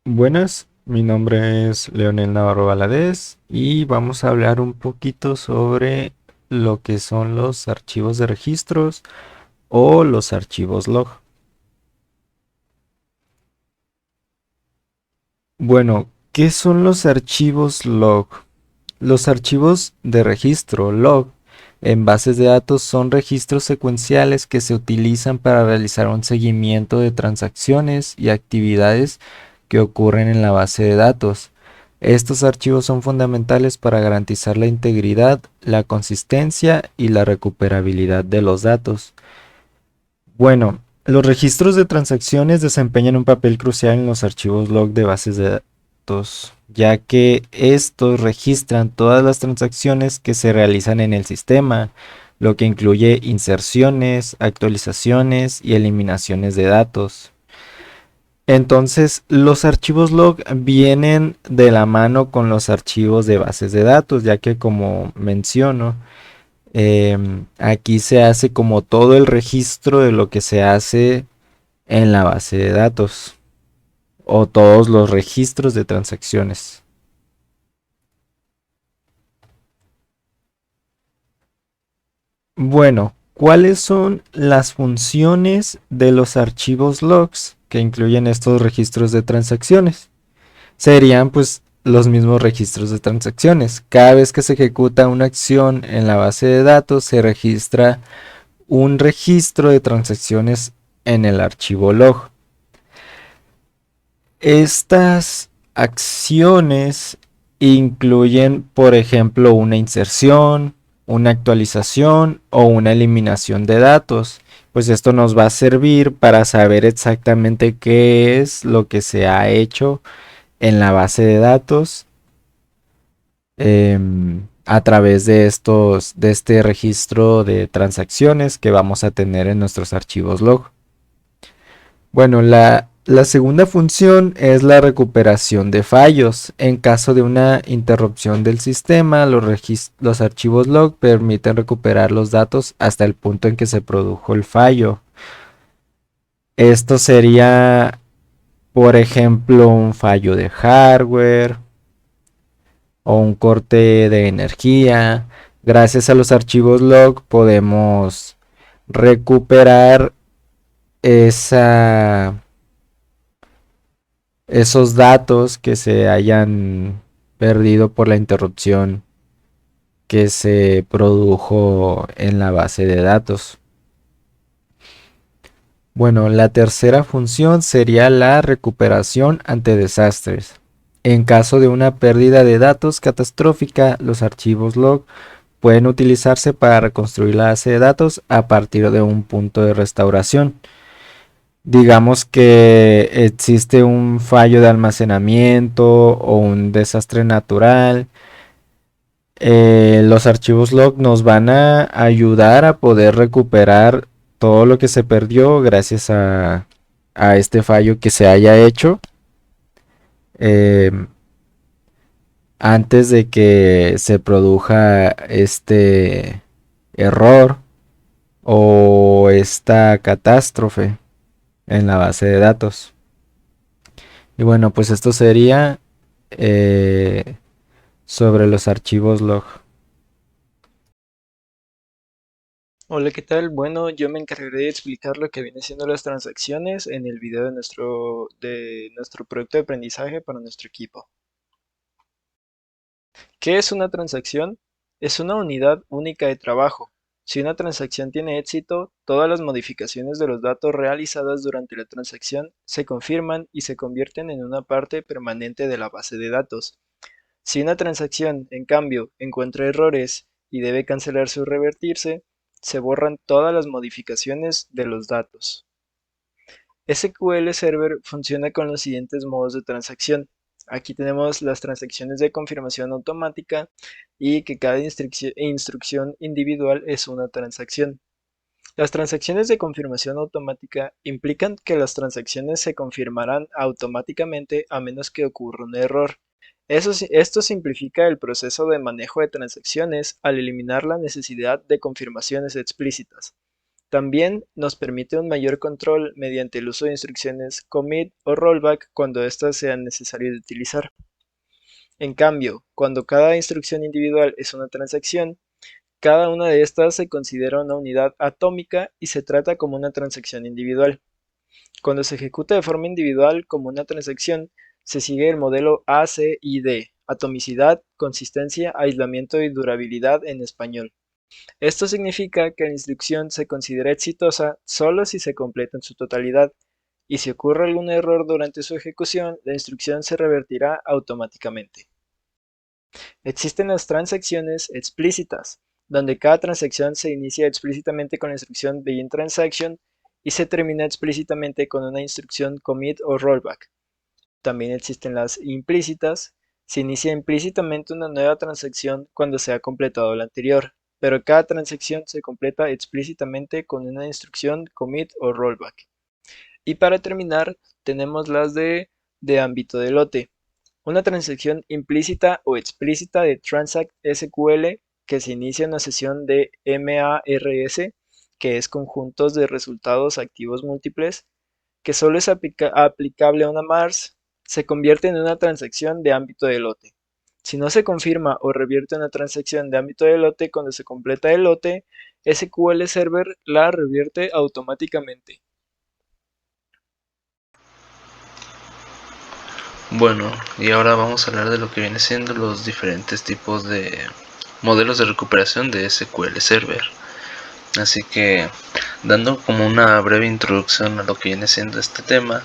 Buenas, mi nombre es Leonel Navarro Valadez y vamos a hablar un poquito sobre lo que son los archivos de registros o los archivos log. Bueno, ¿qué son los archivos log? Los archivos de registro log en bases de datos son registros secuenciales que se utilizan para realizar un seguimiento de transacciones y actividades que ocurren en la base de datos. Estos archivos son fundamentales para garantizar la integridad, la consistencia y la recuperabilidad de los datos. Bueno, los registros de transacciones desempeñan un papel crucial en los archivos log de bases de datos, ya que estos registran todas las transacciones que se realizan en el sistema, lo que incluye inserciones, actualizaciones y eliminaciones de datos. Entonces, los archivos log vienen de la mano con los archivos de bases de datos, ya que como menciono, aquí se hace como todo el registro de lo que se hace en la base de datos o todos los registros de transacciones. Bueno, ¿cuáles son las funciones de los archivos logs que incluyen estos registros de transacciones? Serían pues los mismos registros de transacciones. Cada vez que se ejecuta una acción en la base de datos, se registra un registro de transacciones en el archivo log. Estas acciones incluyen, por ejemplo, una inserción, una actualización o una eliminación de datos. Pues esto nos va a servir para saber exactamente qué es lo que se ha hecho en la base de datos a través de este registro de transacciones que vamos a tener en nuestros archivos log. Bueno, la segunda función es la recuperación de fallos. En caso de una interrupción del sistema, los archivos log permiten recuperar los datos hasta el punto en que se produjo el fallo. Esto sería, por ejemplo, un fallo de hardware o un corte de energía. Gracias a los archivos log podemos recuperar esa esos datos que se hayan perdido por la interrupción que se produjo en la base de datos. Bueno, la tercera función sería la recuperación ante desastres. En caso de una pérdida de datos catastrófica, los archivos log pueden utilizarse para reconstruir la base de datos a partir de un punto de restauración. Digamos que existe un fallo de almacenamiento o un desastre natural. Los archivos log nos van a ayudar a poder recuperar todo lo que se perdió gracias a este fallo que se haya hecho eh, antes de que se produja este error o esta catástrofe en la base de datos. Y bueno, pues esto sería eh, sobre los archivos log. Hola, ¿qué tal? Bueno, yo me encargaré de explicar lo que viene siendo las transacciones en el video de nuestro proyecto de aprendizaje para nuestro equipo. ¿Qué es una transacción? Es una unidad única de trabajo. Si una transacción tiene éxito, todas las modificaciones de los datos realizadas durante la transacción se confirman y se convierten en una parte permanente de la base de datos. Si una transacción, en cambio, encuentra errores y debe cancelarse o revertirse, se borran todas las modificaciones de los datos. SQL Server funciona con los siguientes modos de transacción. Aquí tenemos las transacciones de confirmación automática y que cada instrucción individual es una transacción. Las transacciones de confirmación automática implican que las transacciones se confirmarán automáticamente a menos que ocurra un error. Esto simplifica el proceso de manejo de transacciones al eliminar la necesidad de confirmaciones explícitas. También nos permite un mayor control mediante el uso de instrucciones commit o rollback cuando éstas sean necesarias de utilizar. En cambio, cuando cada instrucción individual es una transacción, cada una de estas se considera una unidad atómica y se trata como una transacción individual. Cuando se ejecuta de forma individual como una transacción, se sigue el modelo ACID: atomicidad, consistencia, aislamiento y durabilidad en español. Esto significa que la instrucción se considera exitosa solo si se completa en su totalidad, y si ocurre algún error durante su ejecución, la instrucción se revertirá automáticamente. Existen las transacciones explícitas, donde cada transacción se inicia explícitamente con la instrucción begin transaction y se termina explícitamente con una instrucción commit o rollback. También existen las implícitas. Se inicia implícitamente una nueva transacción cuando se ha completado la anterior, pero cada transacción se completa explícitamente con una instrucción commit o rollback. Y para terminar, tenemos las de ámbito de lote. Una transacción implícita o explícita de Transact SQL que se inicia en una sesión de MARS, que es conjuntos de resultados activos múltiples, que solo es aplicable a una MARS, se convierte en una transacción de ámbito de lote. Si no se confirma o revierte una transacción de ámbito de lote cuando se completa el lote, SQL Server la revierte automáticamente. Bueno, y ahora vamos a hablar de lo que viene siendo los diferentes tipos de modelos de recuperación de SQL Server. Así que, dando como una breve introducción a lo que viene siendo este tema,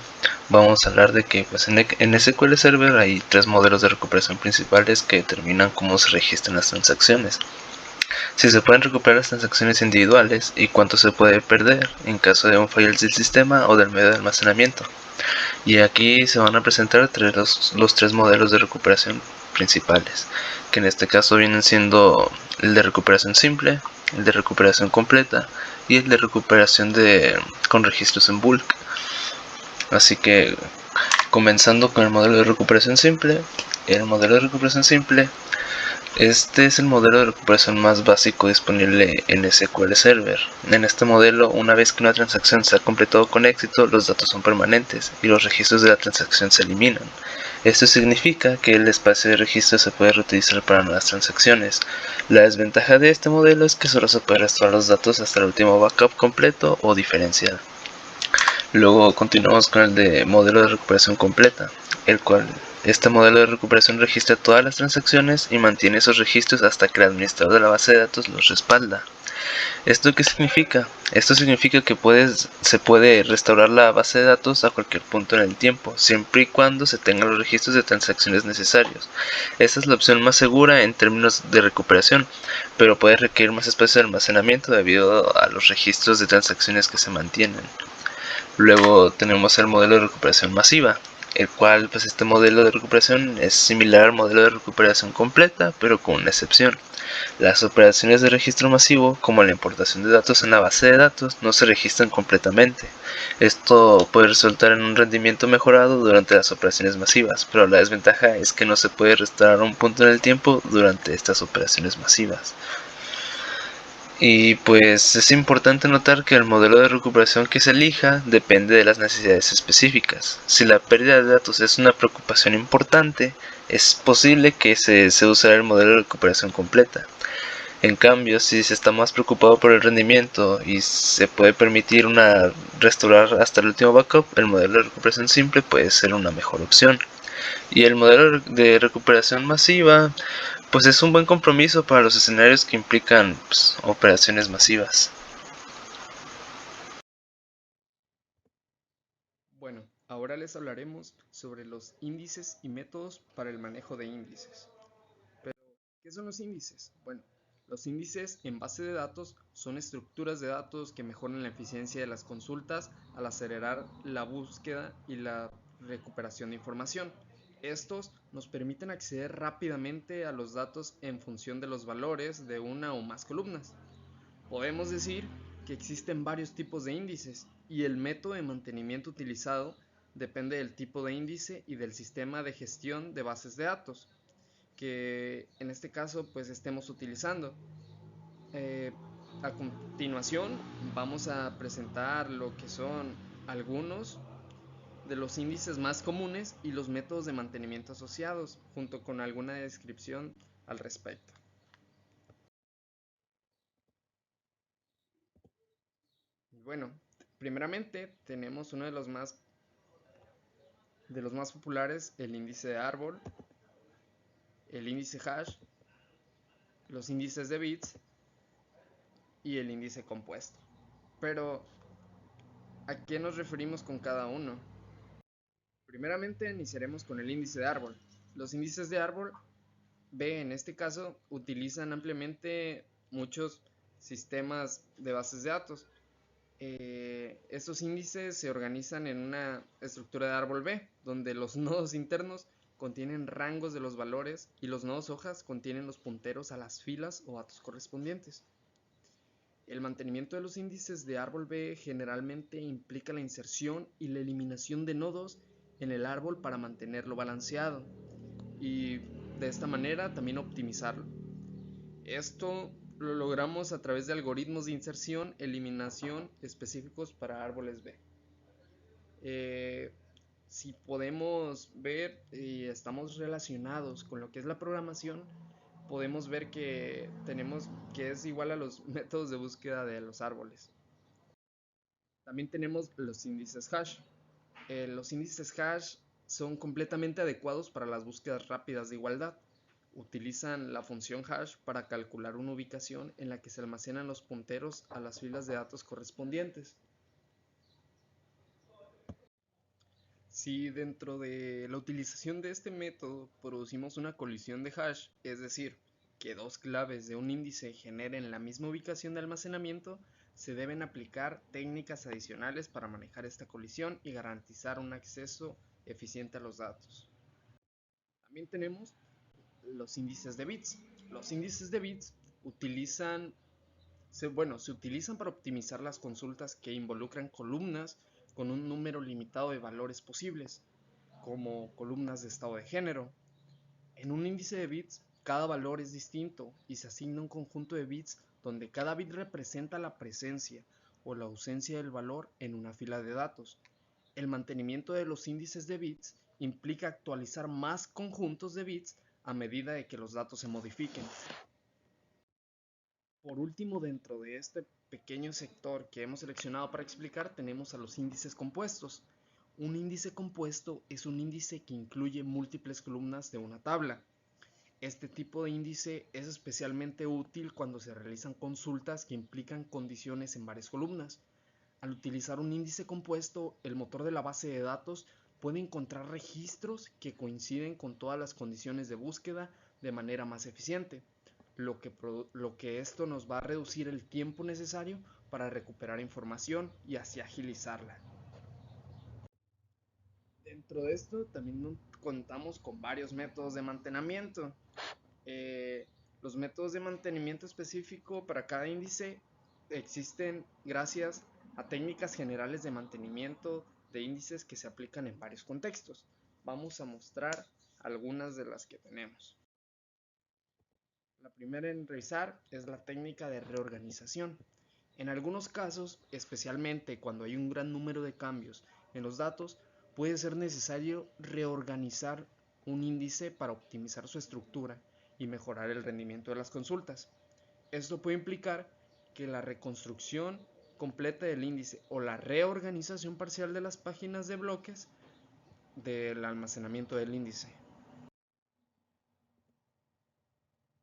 vamos a hablar de que pues, en SQL Server hay tres modelos de recuperación principales que determinan cómo se registran las transacciones. Si se pueden recuperar las transacciones individuales y cuánto se puede perder en caso de un fallo del sistema o del medio de almacenamiento. Y aquí se van a presentar los tres modelos de recuperación principales, que en este caso vienen siendo el de recuperación simple, el de recuperación completa y el de recuperación con registros en bulk. Así que comenzando con el modelo de recuperación simple, este es el modelo de recuperación más básico disponible en SQL Server. En este modelo, una vez que una transacción se ha completado con éxito, los datos son permanentes y los registros de la transacción se eliminan. Esto significa que el espacio de registro se puede reutilizar para nuevas transacciones. La desventaja de este modelo es que solo se puede restaurar los datos hasta el último backup completo o diferencial. Luego continuamos con el de modelo de recuperación completa, el cual este modelo de recuperación registra todas las transacciones y mantiene esos registros hasta que el administrador de la base de datos los respalda. ¿Esto qué significa? Esto significa que se puede restaurar la base de datos a cualquier punto en el tiempo, siempre y cuando se tengan los registros de transacciones necesarios. Esta es la opción más segura en términos de recuperación, pero puede requerir más espacio de almacenamiento debido a los registros de transacciones que se mantienen. Luego tenemos el modelo de recuperación masiva, el cual pues este modelo de recuperación es similar al modelo de recuperación completa, pero con una excepción. Las operaciones de registro masivo, como la importación de datos en la base de datos, no se registran completamente. Esto puede resultar en un rendimiento mejorado durante las operaciones masivas, pero la desventaja es que no se puede restaurar un punto en el tiempo durante estas operaciones masivas. Y pues es importante notar que el modelo de recuperación que se elija depende de las necesidades específicas. Si la pérdida de datos es una preocupación importante, es posible que se use el modelo de recuperación completa. En cambio, si se está más preocupado por el rendimiento y se puede permitir restaurar hasta el último backup, el modelo de recuperación simple puede ser una mejor opción. Y el modelo de recuperación masiva pues es un buen compromiso para los escenarios que implican operaciones masivas. Bueno, ahora les hablaremos sobre los índices y métodos para el manejo de índices. Pero, ¿qué son los índices? Bueno, los índices en base de datos son estructuras de datos que mejoran la eficiencia de las consultas al acelerar la búsqueda y la recuperación de información. Estos nos permiten acceder rápidamente a los datos en función de los valores de una o más columnas. Podemos decir que existen varios tipos de índices y el método de mantenimiento utilizado depende del tipo de índice y del sistema de gestión de bases de datos que en este caso pues estemos utilizando. Eh, A continuación vamos a presentar lo que son algunos de los índices más comunes y los métodos de mantenimiento asociados, junto con alguna descripción al respecto. Bueno, primeramente tenemos uno de los más populares, el índice de árbol, el índice hash, los índices de bits y el índice compuesto. Pero, ¿a qué nos referimos con cada uno? Primeramente iniciaremos con el índice de árbol. Los índices de árbol B, en este caso, utilizan ampliamente muchos sistemas de bases de datos. Estos índices se organizan en una estructura de árbol B, donde los nodos internos contienen rangos de los valores y los nodos hojas contienen los punteros a las filas o datos correspondientes. El mantenimiento de los índices de árbol B generalmente implica la inserción y la eliminación de nodos en el árbol para mantenerlo balanceado y de esta manera también optimizarlo. Esto lo logramos a través de algoritmos de inserción, eliminación específicos para árboles B. Si podemos ver y estamos relacionados con lo que es la programación, podemos ver que tenemos que es igual a los métodos de búsqueda de los árboles. También tenemos los índices hash. Los índices hash son completamente adecuados para las búsquedas rápidas de igualdad. Utilizan la función hash para calcular una ubicación en la que se almacenan los punteros a las filas de datos correspondientes. Si dentro de la utilización de este método producimos una colisión de hash, es decir, que dos claves de un índice generen la misma ubicación de almacenamiento, se deben aplicar técnicas adicionales para manejar esta colisión y garantizar un acceso eficiente a los datos. También tenemos los índices de bits. Los índices de bits se utilizan para optimizar las consultas que involucran columnas con un número limitado de valores posibles, como columnas de estado de género. En un índice de bits, cada valor es distinto y se asigna un conjunto de bits donde cada bit representa la presencia o la ausencia del valor en una fila de datos. El mantenimiento de los índices de bits implica actualizar más conjuntos de bits a medida de que los datos se modifiquen. Por último, dentro de este pequeño sector que hemos seleccionado para explicar, tenemos a los índices compuestos. Un índice compuesto es un índice que incluye múltiples columnas de una tabla. Este tipo de índice es especialmente útil cuando se realizan consultas que implican condiciones en varias columnas. Al utilizar un índice compuesto, el motor de la base de datos puede encontrar registros que coinciden con todas las condiciones de búsqueda de manera más eficiente, lo que esto nos va a reducir el tiempo necesario para recuperar información y así agilizarla. Dentro de esto también contamos con varios métodos de mantenimiento. Los métodos de mantenimiento específico para cada índice existen gracias a técnicas generales de mantenimiento de índices que se aplican en varios contextos. Vamos a mostrar algunas de las que tenemos. La primera en revisar es la técnica de reorganización. En algunos casos, especialmente cuando hay un gran número de cambios en los datos, puede ser necesario reorganizar un índice para optimizar su estructura y mejorar el rendimiento de las consultas. Esto puede implicar que la reconstrucción completa del índice o la reorganización parcial de las páginas de bloques del almacenamiento del índice.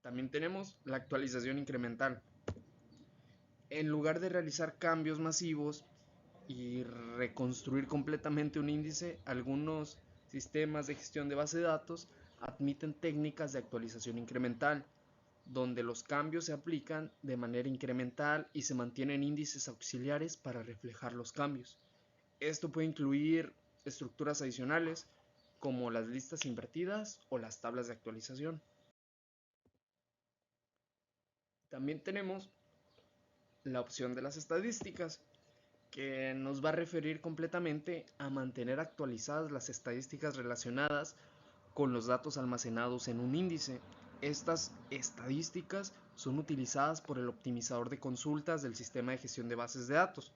También tenemos la actualización incremental. En lugar de realizar cambios masivos y reconstruir completamente un índice, algunos sistemas de gestión de base de datos admiten técnicas de actualización incremental, donde los cambios se aplican de manera incremental y se mantienen índices auxiliares para reflejar los cambios. Esto puede incluir estructuras adicionales como las listas invertidas o las tablas de actualización. También tenemos la opción de las estadísticas, que nos va a referir completamente a mantener actualizadas las estadísticas relacionadas con los datos almacenados en un índice. Estas estadísticas son utilizadas por el optimizador de consultas del sistema de gestión de bases de datos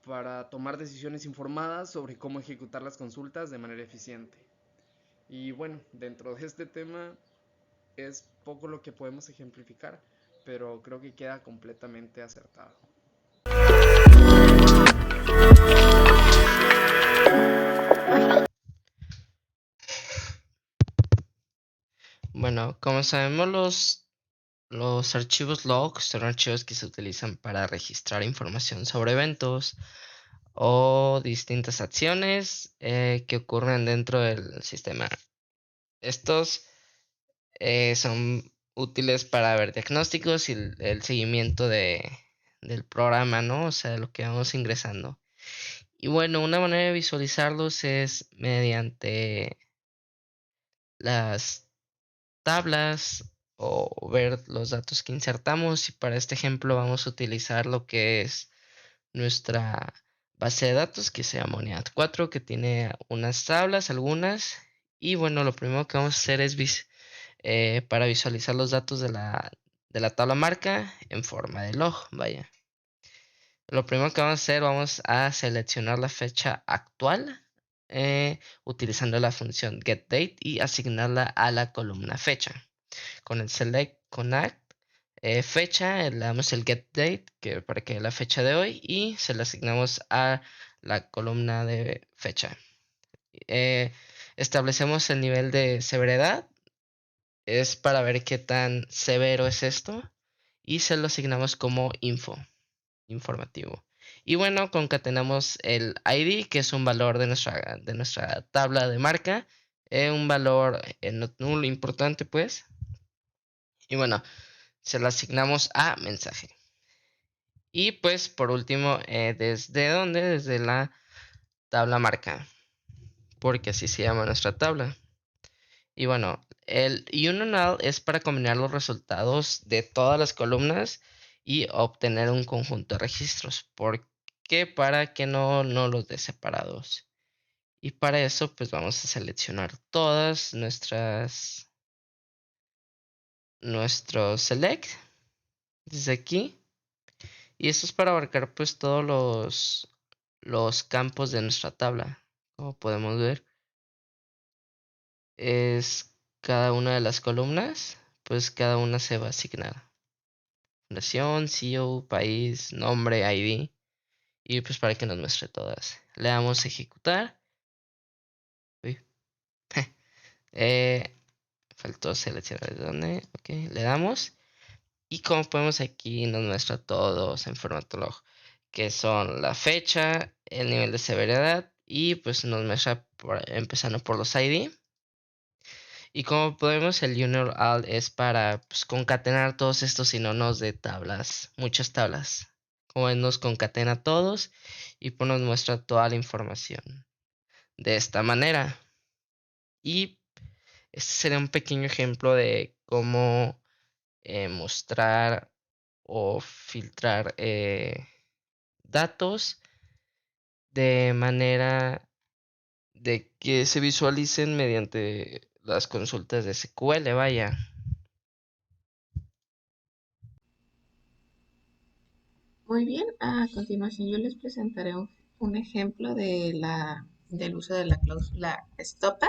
para tomar decisiones informadas sobre cómo ejecutar las consultas de manera eficiente. Y bueno, dentro de este tema es poco lo que podemos ejemplificar, pero creo que queda completamente acertado. Bueno, como sabemos, los archivos log son archivos que se utilizan para registrar información sobre eventos o distintas acciones que ocurren dentro del sistema. Estos son útiles para ver diagnósticos y el seguimiento del programa, ¿no? O sea, de lo que vamos ingresando. Y bueno, una manera de visualizarlos es mediante las tablas o ver los datos que insertamos, y para este ejemplo vamos a utilizar lo que es nuestra base de datos que se llama unidad 4, que tiene unas tablas, algunas, y bueno, lo primero que vamos a hacer es para visualizar los datos de la tabla marca en forma de log, vaya. Lo primero que vamos a hacer, vamos a seleccionar la fecha actual utilizando la función getDate y asignarla a la columna fecha. Con el select connect fecha, le damos el getDate para que la fecha de hoy, y se la asignamos a la columna de fecha. Establecemos el nivel de severidad, es para ver qué tan severo es esto, y se lo asignamos como informativo. Y bueno, concatenamos el ID, que es un valor de nuestra tabla de marca, un valor nulo importante, pues. Y bueno, se lo asignamos a mensaje. Y pues por último, desde la tabla marca, porque así se llama nuestra tabla. Y bueno, el UNNUL es para combinar los resultados de todas las columnas y obtener un conjunto de registros. ¿Por qué? Para que no los dé separados. Y para eso pues vamos a seleccionar todas nuestros select desde aquí. Y esto es para abarcar pues todos los campos de nuestra tabla. Como podemos ver, es cada una de las columnas, pues cada una se va a asignar fundación, CEO, país, nombre, ID, y pues para que nos muestre todas. Le damos a ejecutar. Uy. Faltó seleccionar de dónde. Ok, le damos. Y como podemos, aquí nos muestra todos en formato log, que son la fecha, el nivel de severidad, y pues nos muestra empezando por los ID. Y como podemos, el junior alt es para pues, concatenar todos estos sinónimos de tablas, muchas tablas. Como ven, nos concatena todos y pues nos muestra toda la información de esta manera. Y este sería un pequeño ejemplo de cómo mostrar o filtrar datos de manera de que se visualicen mediante las consultas de SQL, vaya. Muy bien, a continuación yo les presentaré un ejemplo del uso de la cláusula STOPAD,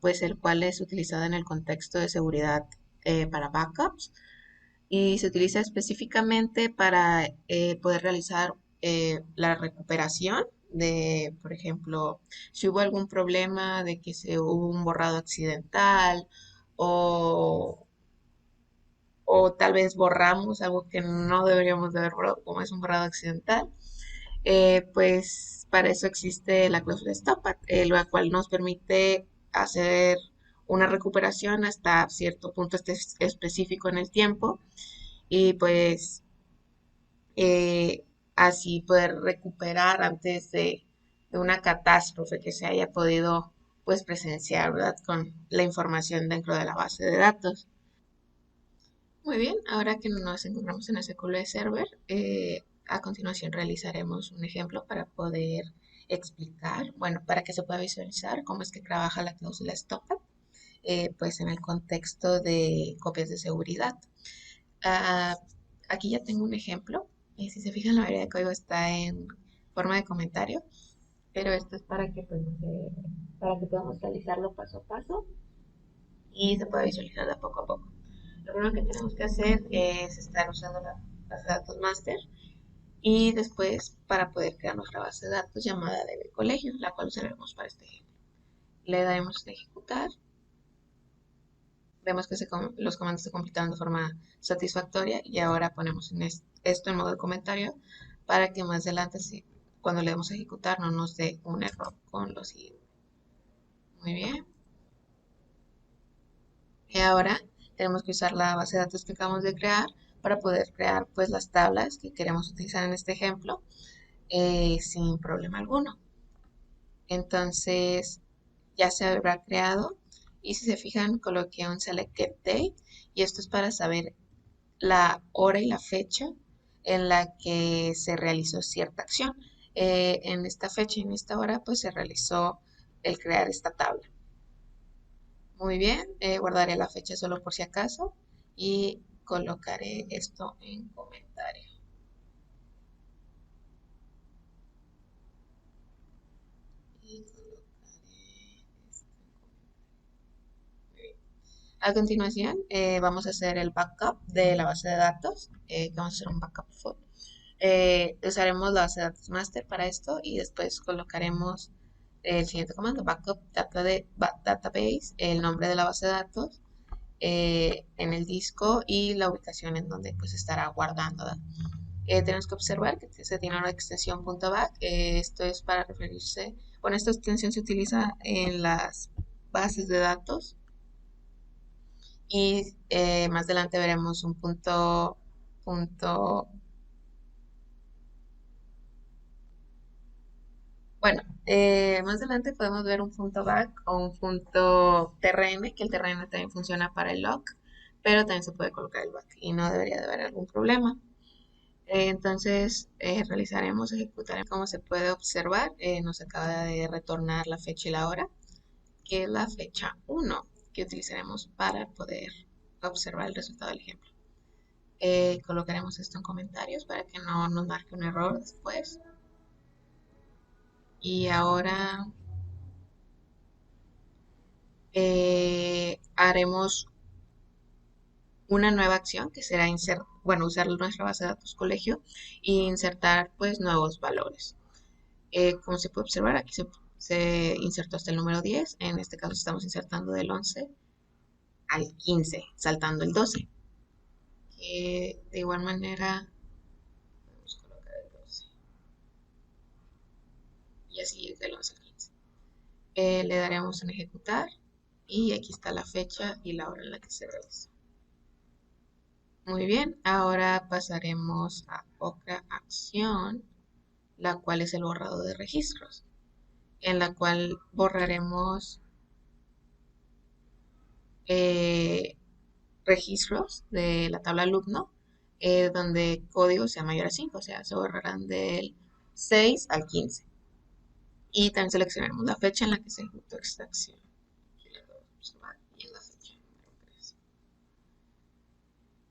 pues el cual es utilizado en el contexto de seguridad para backups, y se utiliza específicamente para poder realizar la recuperación de, por ejemplo, si hubo algún problema de que se hubo un borrado accidental, o tal vez borramos algo que no deberíamos de haber borrado, como es un borrado accidental. Pues para eso existe la cláusula stop, la cual nos permite hacer una recuperación hasta cierto punto específico en el tiempo, y pues eh, así poder recuperar antes de una catástrofe que se haya podido pues presenciar, ¿verdad? Con la información dentro de la base de datos. Muy bien, ahora que nos encontramos en SQL Server, a continuación realizaremos un ejemplo para poder explicar, bueno, para que se pueda visualizar cómo es que trabaja la cláusula STOPAD. pues en el contexto de copias de seguridad. Ah, aquí ya tengo un ejemplo. Si se fijan, la mayoría de código está en forma de comentario, pero esto es para que, pues, para que podamos realizarlo paso a paso y se pueda visualizar de poco a poco. Lo primero que tenemos que hacer es estar usando la base de datos master y después para poder crear nuestra base de datos llamada DB colegio, la cual usaremos para este ejemplo. Le daremos a ejecutar. Vemos que los comandos se completaron de forma satisfactoria y ahora ponemos esto en modo de comentario para que más adelante, cuando le demos a ejecutar, no nos dé un error con los siguiente. Muy bien. Y ahora tenemos que usar la base de datos que acabamos de crear para poder crear pues las tablas que queremos utilizar en este ejemplo sin problema alguno. Entonces ya se habrá creado y si se fijan coloqué un select get date y esto es para saber la hora y la fecha en la que se realizó cierta acción. En esta fecha y en esta hora pues se realizó el crear esta tabla. Muy bien, guardaré la fecha solo por si acaso y colocaré esto en comentario. Y colocaré esto en comentario. Muy bien. A continuación, vamos a hacer el backup de la base de datos. Vamos a hacer un backup full. Usaremos la base de datos master para esto y después colocaremos el siguiente comando, backup database, el nombre de la base de datos en el disco y la ubicación en donde pues estará guardando. Tenemos que observar que se tiene una extensión .back. Esto es para referirse, bueno, esta extensión se utiliza en las bases de datos y más adelante veremos un punto. Bueno, más adelante podemos ver un punto back o un punto TRN, que el TRN también funciona para el lock, pero también se puede colocar el back y no debería de haber algún problema. Entonces, realizaremos, ejecutaremos. Como se puede observar, nos acaba de retornar la fecha y la hora, que es la fecha 1 que utilizaremos para poder observar el resultado del ejemplo. Colocaremos esto en comentarios para que no nos marque un error después. Y ahora haremos una nueva acción que será usar nuestra base de datos colegio e insertar pues nuevos valores. Como se puede observar, aquí se insertó hasta el número 10. En este caso estamos insertando del 11 al 15, saltando el 12. De igual manera, podemos colocar el 12. Y así del 11 al 15. Le daremos en ejecutar y aquí está la fecha y la hora en la que se realizó. Muy bien, ahora pasaremos a otra acción, la cual es el borrado de registros, en la cual borraremos registros de la tabla alumno donde código sea mayor a 5, o sea, se borrarán del 6 al 15. Y también seleccionaremos la fecha en la que se ejecutó esta acción. Aquí la podemos observar y en la fecha número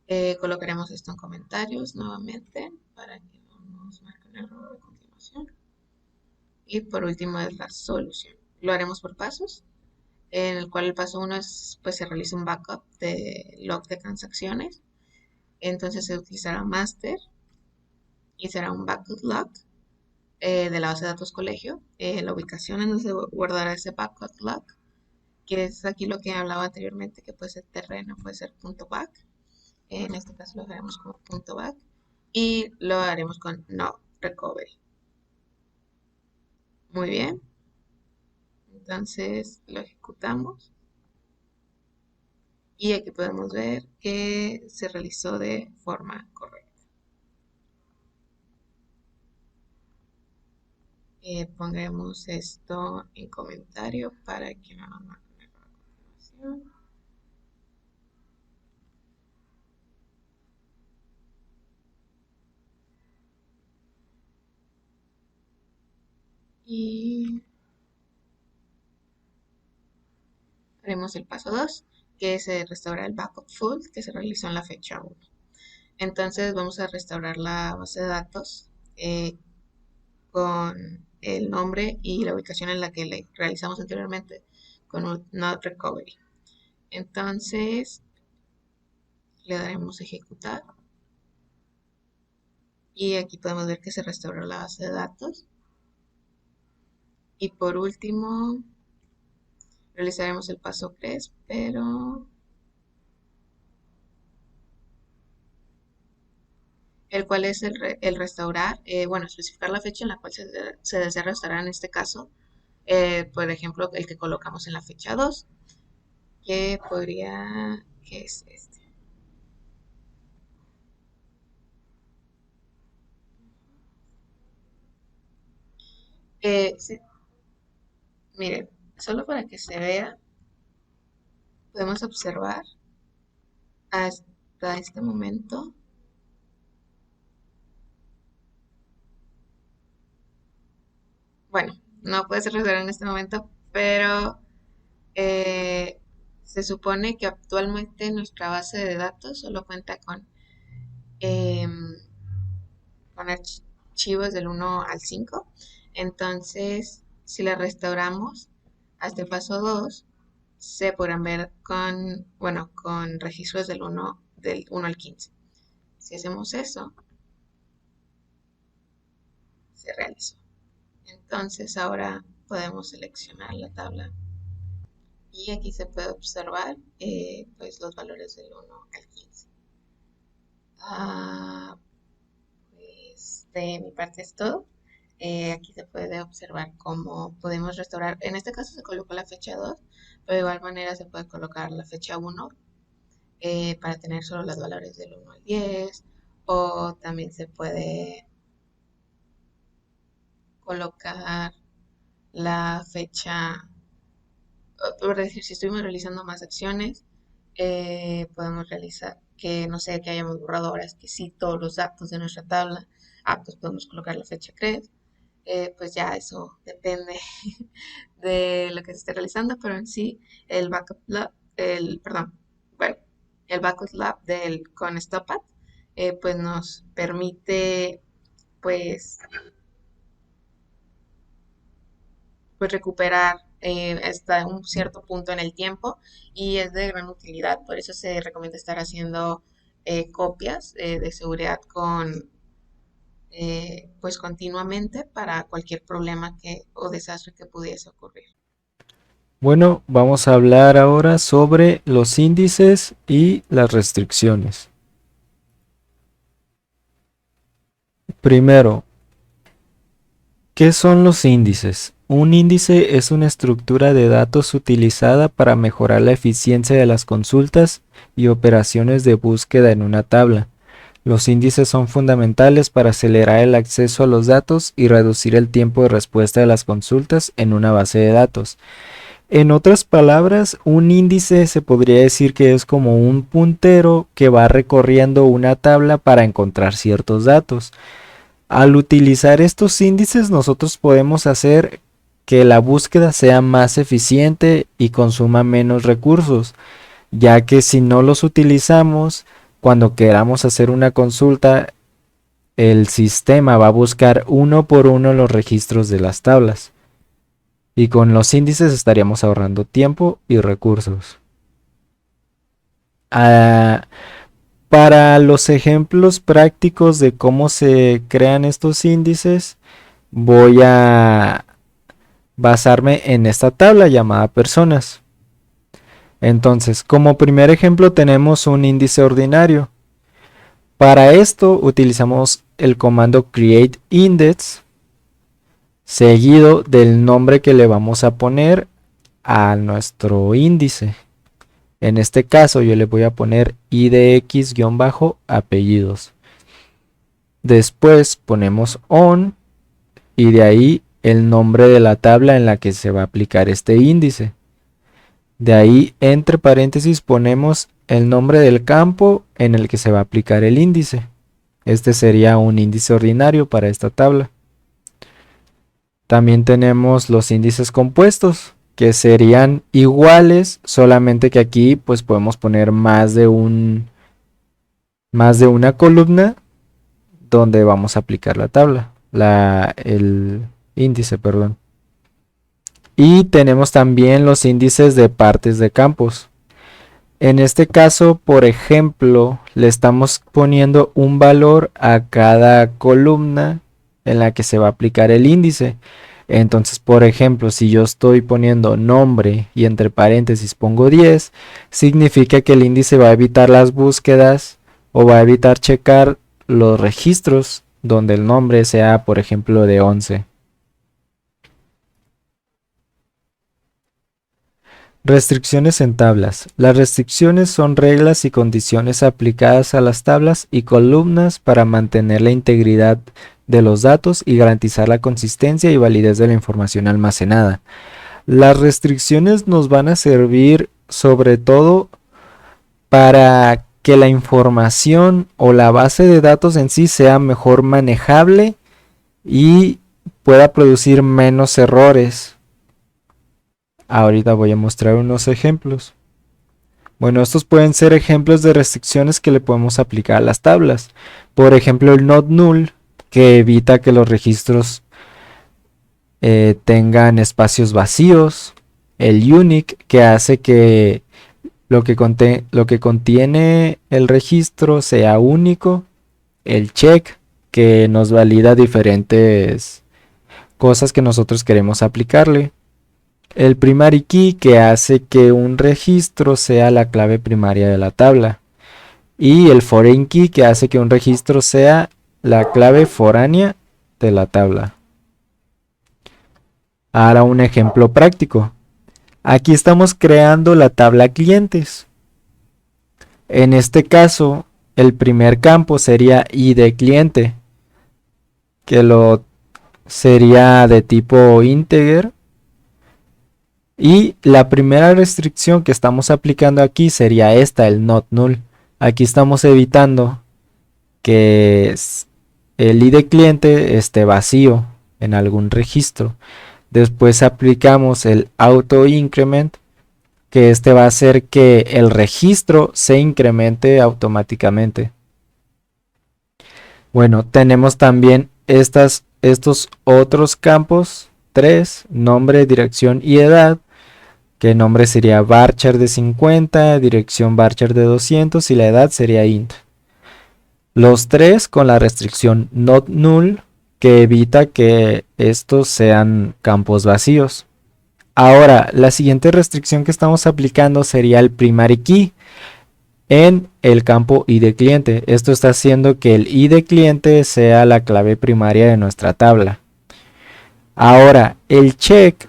3. Colocaremos esto en comentarios nuevamente para que no nos marque un error a continuación. Y por último es la solución. Lo haremos por pasos, en el cual el paso 1 es pues se realiza un backup de log de transacciones. Entonces se utilizará master y será un backup log de la base de datos colegio, la ubicación en donde se guardará ese backup log, que es aquí lo que hablaba anteriormente, que puede ser terreno, puede ser punto .back. En este caso lo haremos como punto .back y lo haremos con no recovery. Muy bien. Entonces lo ejecutamos y aquí podemos ver que se realizó de forma correcta. Pondremos esto en comentario para que no nos marque un error a continuación. Y haremos el paso 2, que es restaurar el backup full que se realizó en la fecha 1. Entonces vamos a restaurar la base de datos con el nombre y la ubicación en la que le realizamos anteriormente con un not recovery. Entonces le daremos ejecutar y aquí podemos ver que se restauró la base de datos. Y por último realizaremos el paso 3, pero el cual es el restaurar, bueno, especificar la fecha en la cual se desea restaurar en este caso. Por ejemplo, el que colocamos en la fecha 2, que es este. Sí, miren, solo para que se vea, podemos observar hasta este momento. Bueno, no puede ser restaurar en este momento, pero se supone que actualmente nuestra base de datos solo cuenta con archivos del 1 al 5. Entonces, si la restauramos hasta el paso 2, se podrán ver con registros del 1 al 15. Si hacemos eso, se realizó. Entonces ahora podemos seleccionar la tabla y aquí se puede observar pues los valores del 1 al 15. Pues de mi parte es todo. Aquí se puede observar cómo podemos restaurar. En este caso se colocó la fecha 2, pero de igual manera se puede colocar la fecha 1 para tener solo los valores del 1 al 10, o también se puede colocar la fecha, por decir, si estuvimos realizando más acciones, podemos realizar que, no sé, que hayamos borrado ahora es que sí todos los datos de nuestra tabla, pues podemos colocar la fecha CRED, pues ya eso depende de lo que se esté realizando, pero en sí el backup lab, el backup lab con Stopat, pues nos permite pues recuperar hasta un cierto punto en el tiempo y es de gran utilidad. Por eso se recomienda estar haciendo copias de seguridad pues continuamente para cualquier problema o desastre que pudiese ocurrir. Bueno, vamos a hablar ahora sobre los índices y las restricciones. Primero, ¿qué son los índices? Un índice es una estructura de datos utilizada para mejorar la eficiencia de las consultas y operaciones de búsqueda en una tabla. Los índices son fundamentales para acelerar el acceso a los datos y reducir el tiempo de respuesta de las consultas en una base de datos. En otras palabras, un índice se podría decir que es como un puntero que va recorriendo una tabla para encontrar ciertos datos. Al utilizar estos índices, nosotros podemos hacer que la búsqueda sea más eficiente y consuma menos recursos, ya que si no los utilizamos, cuando queramos hacer una consulta, el sistema va a buscar uno por uno los registros de las tablas. Y con los índices estaríamos ahorrando tiempo y recursos. Para los ejemplos prácticos de cómo se crean estos índices, voy a basarme en esta tabla llamada personas. Entonces, como primer ejemplo tenemos un índice ordinario. Para esto utilizamos el comando createIndex seguido del nombre que le vamos a poner a nuestro índice. En este caso yo le voy a poner idx-apellidos. Después ponemos on y de ahí el nombre de la tabla en la que se va a aplicar este índice. De ahí entre paréntesis ponemos el nombre del campo en el que se va a aplicar el índice. Este sería un índice ordinario para esta tabla. También tenemos los índices compuestos, que serían iguales, solamente que aquí pues podemos poner más de una columna donde vamos a aplicar la tabla, el índice, perdón. Y tenemos también los índices de partes de campos. En este caso, por ejemplo, le estamos poniendo un valor a cada columna en la que se va a aplicar el índice. Entonces, por ejemplo, si yo estoy poniendo nombre y entre paréntesis pongo 10, significa que el índice va a evitar las búsquedas o va a evitar checar los registros donde el nombre sea, por ejemplo, de 11. Restricciones en tablas. Las restricciones son reglas y condiciones aplicadas a las tablas y columnas para mantener la integridad de los datos y garantizar la consistencia y validez de la información almacenada. Las restricciones nos van a servir sobre todo para que la información o la base de datos en sí sea mejor manejable y pueda producir menos errores. Ahorita voy a mostrar unos ejemplos. Bueno, estos pueden ser ejemplos de restricciones que le podemos aplicar a las tablas. Por ejemplo, el not null, que evita que los registros tengan espacios vacíos. El unique, que hace que lo que contiene el registro sea único. El check, que nos valida diferentes cosas que nosotros queremos aplicarle. El primary key, que hace que un registro sea la clave primaria de la tabla. Y el foreign key, que hace que un registro sea la clave foránea de la tabla. Ahora un ejemplo práctico. Aquí estamos creando la tabla clientes. En este caso, el primer campo sería id cliente, que lo sería de tipo integer. Y la primera restricción que estamos aplicando aquí sería esta, el not null. Aquí estamos evitando que el id cliente esté vacío en algún registro. Después aplicamos el auto increment, que este va a hacer que el registro se incremente automáticamente. Bueno, tenemos también estos otros campos, 3, nombre, dirección y edad, que el nombre sería varchar de 50, dirección varchar de 200 y la edad sería int. Los tres con la restricción not null, que evita que estos sean campos vacíos. Ahora, la siguiente restricción que estamos aplicando sería el primary key en el campo id cliente. Esto está haciendo que el id cliente sea la clave primaria de nuestra tabla. Ahora, el check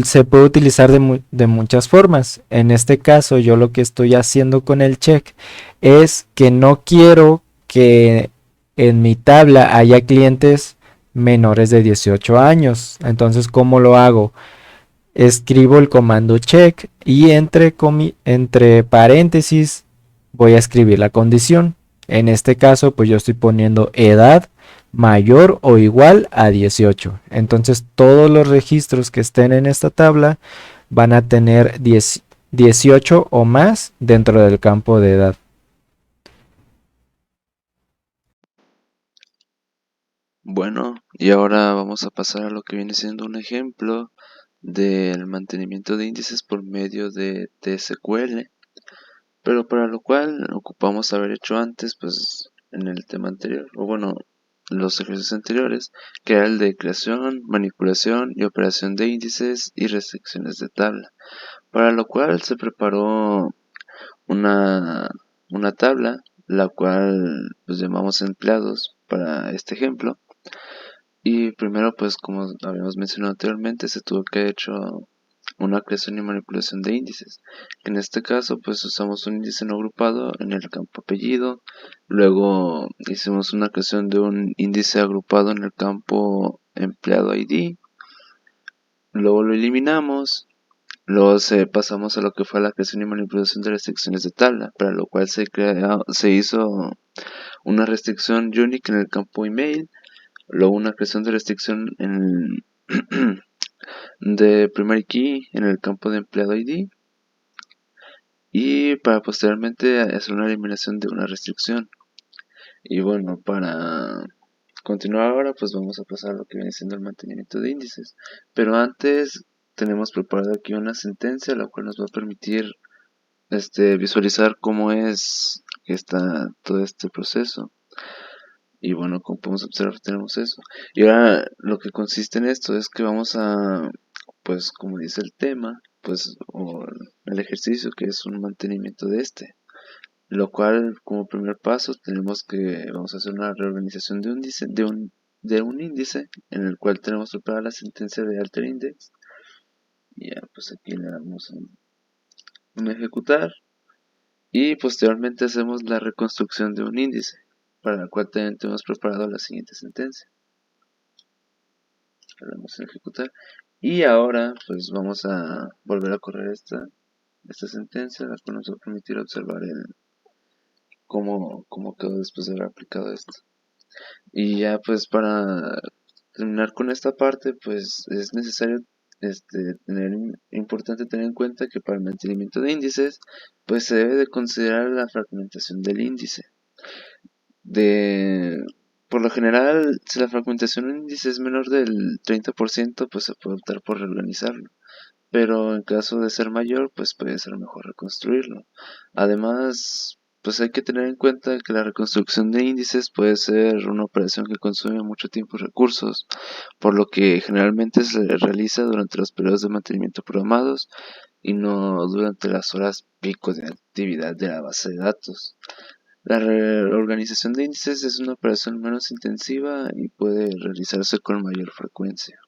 se puede utilizar de muchas formas. En este caso, yo lo que estoy haciendo con el check es que no quiero que en mi tabla haya clientes menores de 18 años. Entonces, ¿cómo lo hago? Escribo el comando check y entre paréntesis voy a escribir la condición. En este caso, pues yo estoy poniendo edad mayor o igual a 18. Entonces, todos los registros que estén en esta tabla van a tener 18 o más dentro del campo de edad. Bueno, y ahora vamos a pasar a lo que viene siendo un ejemplo del mantenimiento de índices por medio de TSQL, pero para lo cual ocupamos haber hecho antes, pues en el tema anterior, o bueno, los ejercicios anteriores, que era el de creación, manipulación y operación de índices y restricciones de tabla, para lo cual se preparó una, una tabla, la cual pues llamamos empleados para este ejemplo. Y primero, pues como habíamos mencionado anteriormente, se tuvo que haber hecho una creación y manipulación de índices. En este caso, pues usamos un índice no agrupado en el campo apellido. Luego hicimos una creación de un índice agrupado en el campo empleado ID. Luego lo eliminamos. Luego pasamos a lo que fue la creación y manipulación de restricciones de tabla, para lo cual se hizo una restricción unique en el campo email. Luego una creación de restricción en de primary key en el campo de empleado ID y para posteriormente hacer una eliminación de una restricción. Y bueno, para continuar ahora, pues vamos a pasar a lo que viene siendo el mantenimiento de índices. Pero antes tenemos preparado aquí una sentencia, la cual nos va a permitir visualizar cómo es que está todo este proceso. Y bueno, como podemos observar, tenemos eso. Y ahora lo que consiste en esto es que vamos a, pues como dice el tema, pues o el ejercicio que es un mantenimiento de lo cual como primer paso vamos a hacer una reorganización de un índice, de un índice en el cual tenemos preparada la sentencia de alter index. Y ya pues aquí le damos un ejecutar y posteriormente hacemos la reconstrucción de un índice para la cual también tenemos preparado la siguiente sentencia. Le damos a ejecutar y ahora pues vamos a volver a correr esta sentencia, la cual nos va a permitir observar cómo quedó después de haber aplicado esto. Y ya pues para terminar con esta parte, pues es necesario importante tener en cuenta que para el mantenimiento de índices, pues se debe de considerar la fragmentación del índice. Por lo general, si la fragmentación del índice es menor del 30%, pues se puede optar por reorganizarlo. Pero en caso de ser mayor, pues puede ser mejor reconstruirlo. Además, pues hay que tener en cuenta que la reconstrucción de índices puede ser una operación que consume mucho tiempo y recursos, por lo que generalmente se realiza durante los periodos de mantenimiento programados y no durante las horas pico de actividad de la base de datos. La reorganización de índices es una operación menos intensiva y puede realizarse con mayor frecuencia.